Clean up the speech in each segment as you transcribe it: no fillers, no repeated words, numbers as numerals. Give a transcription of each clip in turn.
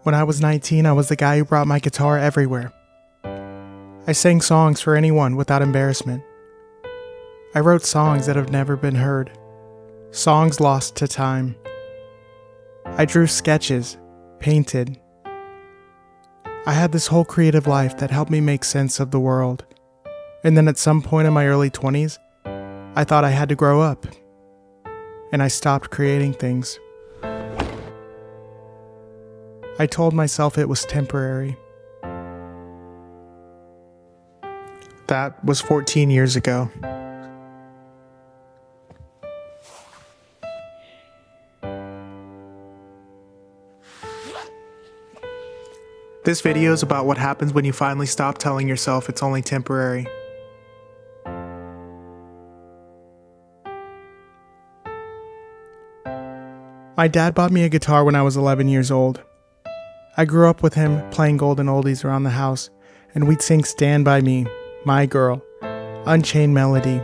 When I was 19, I was the guy who brought my guitar everywhere. I sang songs for anyone without embarrassment. I wrote songs that have never been heard, songs lost to time. I drew sketches, painted. I had this whole creative life that helped me make sense of the world. And then at some point in my early 20s, I thought I had to grow up. And I stopped creating things. I told myself it was temporary. That was 14 years ago. This video is about what happens when you finally stop telling yourself it's only temporary. My dad bought me a guitar when I was 11 years old. I grew up with him playing golden oldies around the house, and we'd sing Stand By Me, My Girl, Unchained Melody.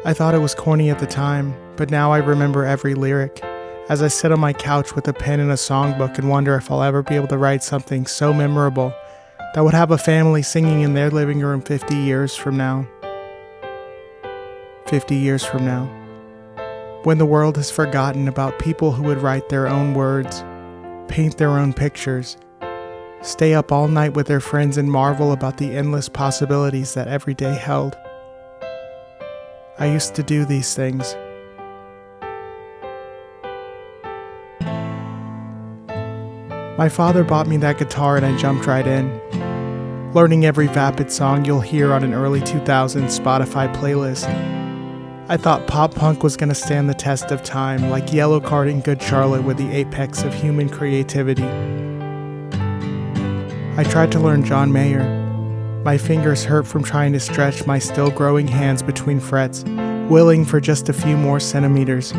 I thought it was corny at the time, but now I remember every lyric as I sit on my couch with a pen and a songbook and wonder if I'll ever be able to write something so memorable that would have a family singing in their living room 50 years from now. 50 years from now. When the world has forgotten about people who would write their own words, paint their own pictures, stay up all night with their friends and marvel about the endless possibilities that every day held. I used to do these things. My father bought me that guitar and I jumped right in, learning every vapid song you'll hear on an early 2000s Spotify playlist. I thought pop punk was going to stand the test of time, like Yellowcard and Good Charlotte were the apex of human creativity. I tried to learn John Mayer. My fingers hurt from trying to stretch my still growing hands between frets, willing for just a few more centimeters.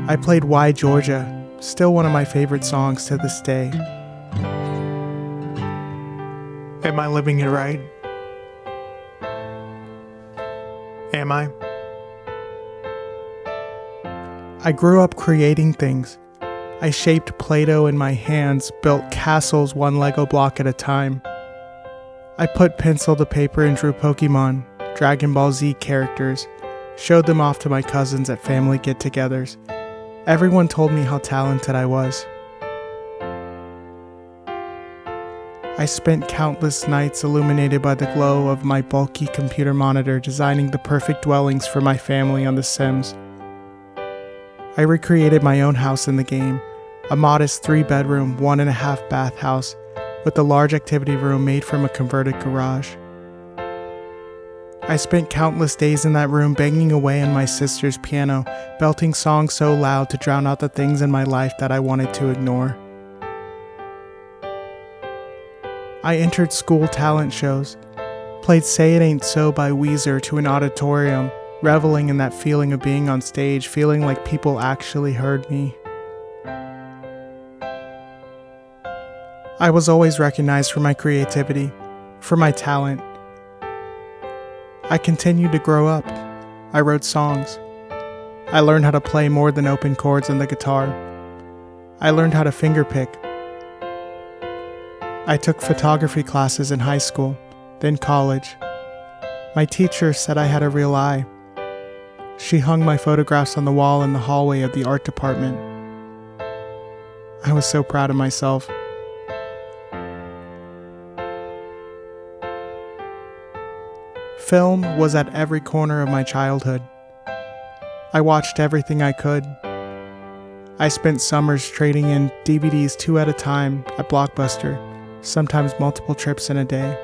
I played Why Georgia, still one of my favorite songs to this day. Am I living it right? Am I? I grew up creating things. I shaped Play-Doh in my hands, built castles one Lego block at a time. I put pencil to paper and drew Pokemon, Dragon Ball Z characters, showed them off to my cousins at family get-togethers. Everyone told me how talented I was. I spent countless nights illuminated by the glow of my bulky computer monitor designing the perfect dwellings for my family on The Sims. I recreated my own house in the game, a modest 3-bedroom, 1.5 bath house with a large activity room made from a converted garage. I spent countless days in that room banging away on my sister's piano, belting songs so loud to drown out the things in my life that I wanted to ignore. I entered school talent shows, played Say It Ain't So by Weezer to an auditorium, reveling in that feeling of being on stage, feeling like people actually heard me. I was always recognized for my creativity, for my talent. I continued to grow up. I wrote songs. I learned how to play more than open chords on the guitar. I learned how to fingerpick. I took photography classes in high school, then college. My teacher said I had a real eye. She hung my photographs on the wall in the hallway of the art department. I was so proud of myself. Film was at every corner of my childhood. I watched everything I could. I spent summers trading in DVDs 2 at a time at Blockbuster, sometimes multiple trips in a day.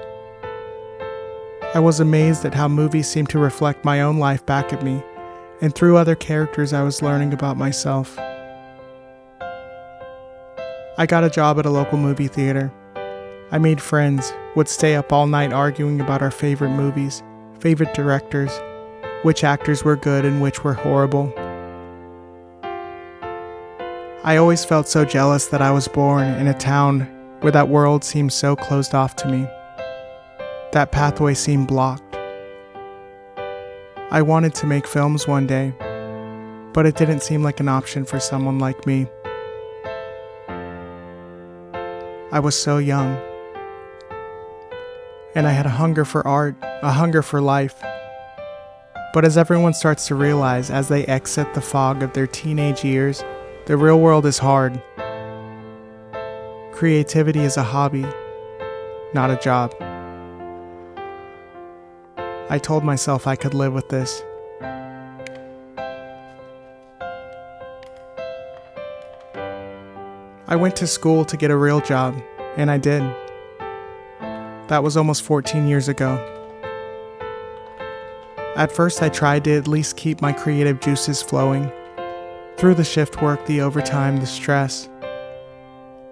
I was amazed at how movies seemed to reflect my own life back at me, and through other characters I was learning about myself. I got a job at a local movie theater. I made friends, would stay up all night arguing about our favorite movies, favorite directors, which actors were good and which were horrible. I always felt so jealous that I was born in a town where that world seemed so closed off to me. That pathway seemed blocked. I wanted to make films one day, but it didn't seem like an option for someone like me. I was so young. And I had a hunger for art, a hunger for life. But as everyone starts to realize as they exit the fog of their teenage years, the real world is hard. Creativity is a hobby, not a job. I told myself I could live with this. I went to school to get a real job, and I did. That was almost 14 years ago. At first, I tried to at least keep my creative juices flowing. Through the shift work, the overtime, the stress.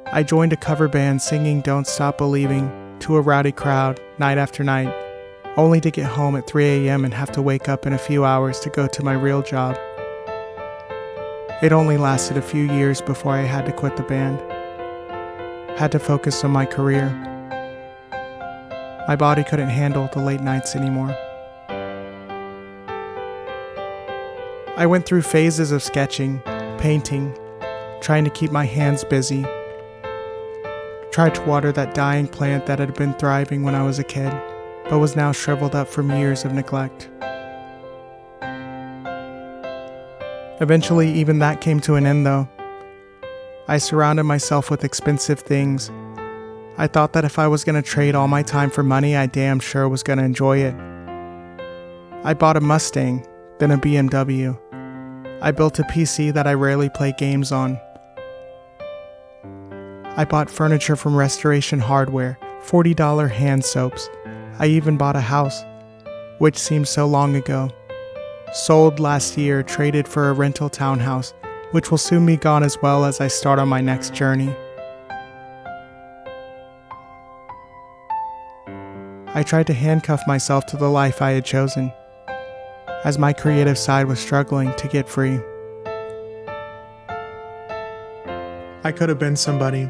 I joined a cover band singing Don't Stop Believing to a rowdy crowd night after night, only to get home at 3 a.m. and have to wake up in a few hours to go to my real job. It only lasted a few years before I had to quit the band. Had to focus on my career. My body couldn't handle the late nights anymore. I went through phases of sketching, painting, trying to keep my hands busy. Tried to water that dying plant that had been thriving when I was a kid, but was now shriveled up from years of neglect. Eventually, even that came to an end though. I surrounded myself with expensive things. I thought that if I was going to trade all my time for money, I damn sure was going to enjoy it. I bought a Mustang, then a BMW. I built a PC that I rarely play games on. I bought furniture from Restoration Hardware, $40 hand soaps. I even bought a house, which seems so long ago. Sold last year, traded for a rental townhouse, which will soon be gone as well as I start on my next journey. I tried to handcuff myself to the life I had chosen, as my creative side was struggling to get free. I could have been somebody.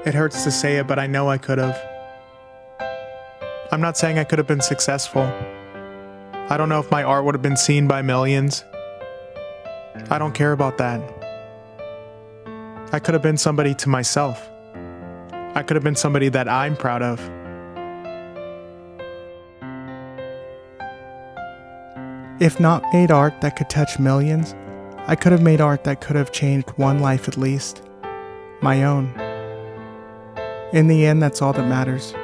It hurts to say it, but I know I could have. I'm not saying I could have been successful. I don't know if my art would have been seen by millions. I don't care about that. I could have been somebody to myself. I could have been somebody that I'm proud of. If not made art that could touch millions, I could have made art that could have changed one life at least. My own. In the end, that's all that matters.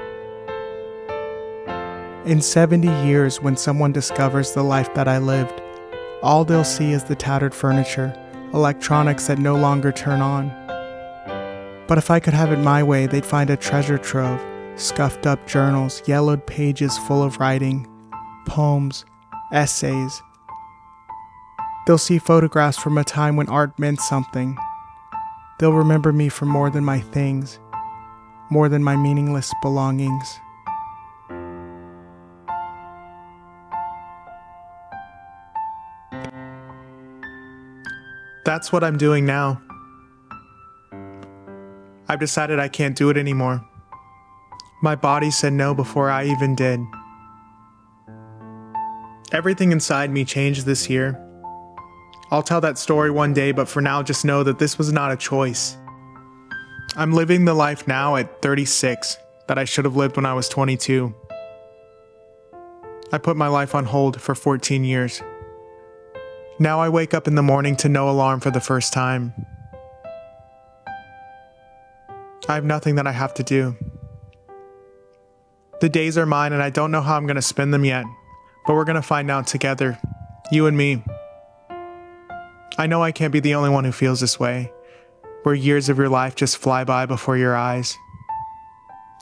In 70 years, when someone discovers the life that I lived, all they'll see is the tattered furniture, electronics that no longer turn on. But if I could have it my way, they'd find a treasure trove, scuffed up journals, yellowed pages full of writing, poems, essays. They'll see photographs from a time when art meant something. They'll remember me for more than my things, more than my meaningless belongings. That's what I'm doing now. I've decided I can't do it anymore. My body said no before I even did. Everything inside me changed this year. I'll tell that story one day, but for now just know that this was not a choice. I'm living the life now at 36 that I should have lived when I was 22. I put my life on hold for 14 years. Now I wake up in the morning to no alarm for the first time. I have nothing that I have to do. The days are mine and I don't know how I'm going to spend them yet, but we're going to find out together, you and me. I know I can't be the only one who feels this way, where years of your life just fly by before your eyes.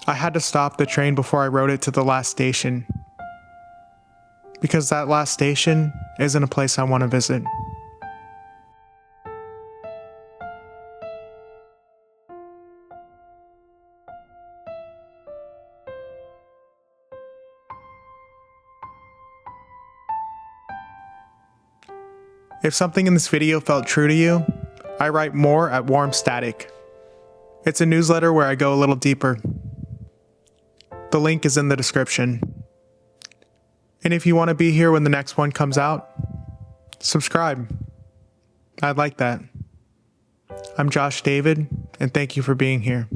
I had to stop the train before I rode it to the last station, because that last station isn't a place I want to visit. If something in this video felt true to you, I write more at Warm Static. It's a newsletter where I go a little deeper. The link is in the description. And if you want to be here when the next one comes out, subscribe. I'd like that. I'm Josh David, and thank you for being here.